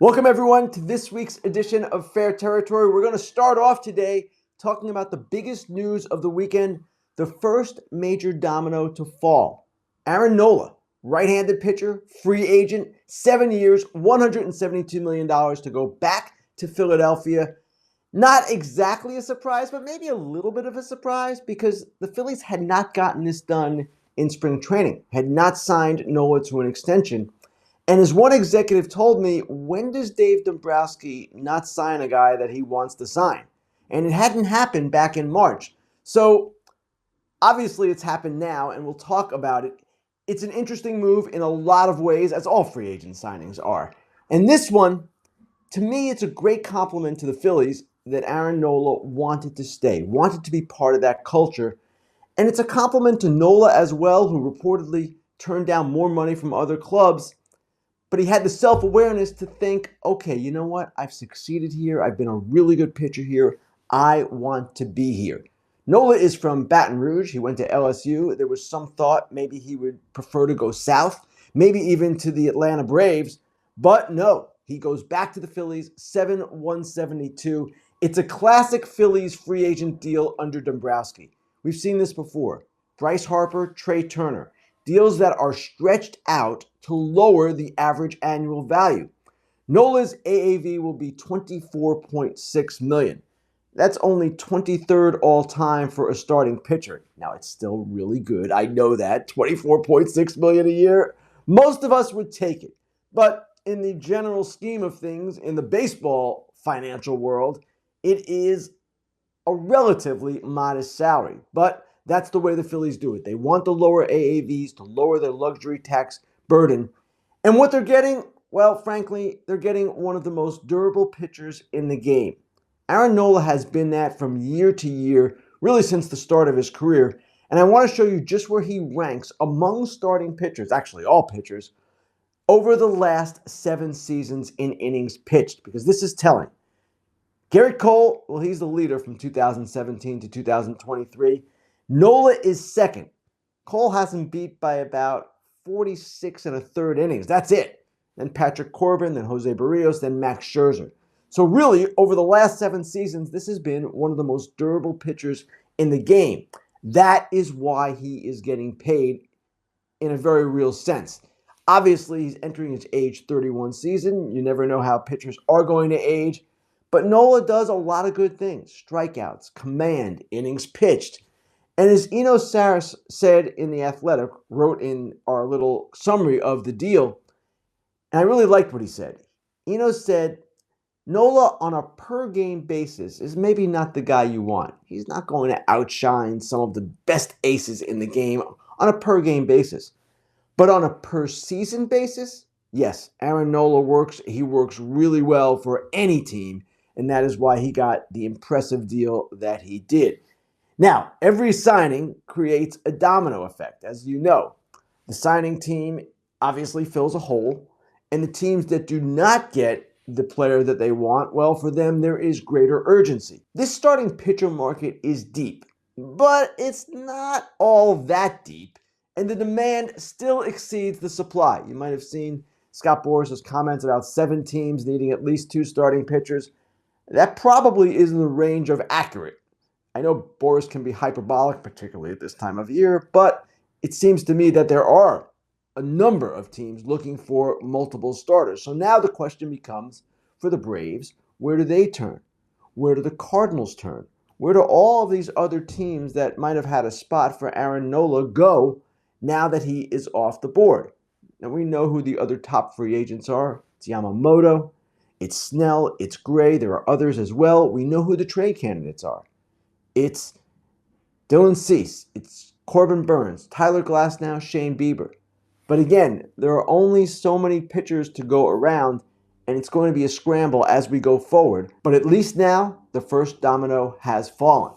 Welcome, everyone, to this week's edition of Fair Territory. We're going to start off today talking about the biggest news of the weekend, the first major domino to fall. Aaron Nola, right-handed pitcher, free agent, 7 years, $172 million to go back to Philadelphia. Not exactly a surprise, but maybe a little bit of a surprise because the Phillies had not gotten this done in spring training, had not signed Nola to an extension. And as one executive told me, when does Dave Dombrowski not sign a guy that he wants to sign? And it hadn't happened back in March. So obviously it's happened now, and we'll talk about it. It's an interesting move in a lot of ways, as all free agent signings are. And this one, to me, it's a great compliment to the Phillies that Aaron Nola wanted to stay, wanted to be part of that culture. And it's a compliment to Nola as well, who reportedly turned down more money from other clubs. But he had the self-awareness to think, okay, you know what? I've succeeded here. I've been a really good pitcher here. I want to be here. Nola is from Baton Rouge. He went to LSU. There was some thought maybe he would prefer to go south, maybe even to the Atlanta Braves. But no, he goes back to the Phillies, 7-172. It's a classic Phillies free agent deal under Dombrowski. We've seen this before. Bryce Harper, Trey Turner. Deals that are stretched out to lower the average annual value. Nola's AAV will be $24.6 million. That's only 23rd all-time for a starting pitcher. Now, it's still really good. I know that. $24.6 million a year. Most of us would take it. But in the general scheme of things, in the baseball financial world, it is a relatively modest salary. But that's the way the Phillies do it. They want the lower AAVs to lower their luxury tax burden. And what they're getting, well, frankly, they're getting one of the most durable pitchers in the game. Aaron Nola has been that from year to year, really since the start of his career. And I want to show you just where he ranks among starting pitchers, actually all pitchers, over the last 7 seasons in innings pitched, because this is telling. Garrett Cole, well, he's the leader from 2017 to 2023. Nola is second. Cole has him beat by about 46 and a third innings. That's it. Then Patrick Corbin, then Jose Barrios, then Max Scherzer. So really, over the last 7 seasons, this has been one of the most durable pitchers in the game. That is why he is getting paid in a very real sense. Obviously, he's entering his age 31 season. You never know how pitchers are going to age. But Nola does a lot of good things. Strikeouts, command, innings pitched. And as Eno Saris said in The Athletic, wrote in our little summary of the deal, and I really liked what he said. Eno said, Nola on a per-game basis is maybe not the guy you want. He's not going to outshine some of the best aces in the game on a per-game basis. But on a per-season basis, yes, Aaron Nola works. He works really well for any team, and that is why he got the impressive deal that he did. Now, every signing creates a domino effect, as you know. The signing team obviously fills a hole, and the teams that do not get the player that they want, well, for them there is greater urgency. This starting pitcher market is deep, but it's not all that deep, and the demand still exceeds the supply. You might have seen Scott Boris's comments about 7 teams needing at least 2 starting pitchers. That probably is in the range of accurate. I know Boris can be hyperbolic, particularly at this time of year, but it seems to me that there are a number of teams looking for multiple starters. So now the question becomes, for the Braves, where do they turn? Where do the Cardinals turn? Where do all of these other teams that might have had a spot for Aaron Nola go now that he is off the board? Now we know who the other top free agents are. It's Yamamoto, it's Snell, it's Gray. There are others as well. We know who the trade candidates are. It's Dylan Cease, it's Corbin Burns, Tyler Glasnow, Shane Bieber. But again, there are only so many pitchers to go around, and it's going to be a scramble as we go forward. But at least now, the first domino has fallen.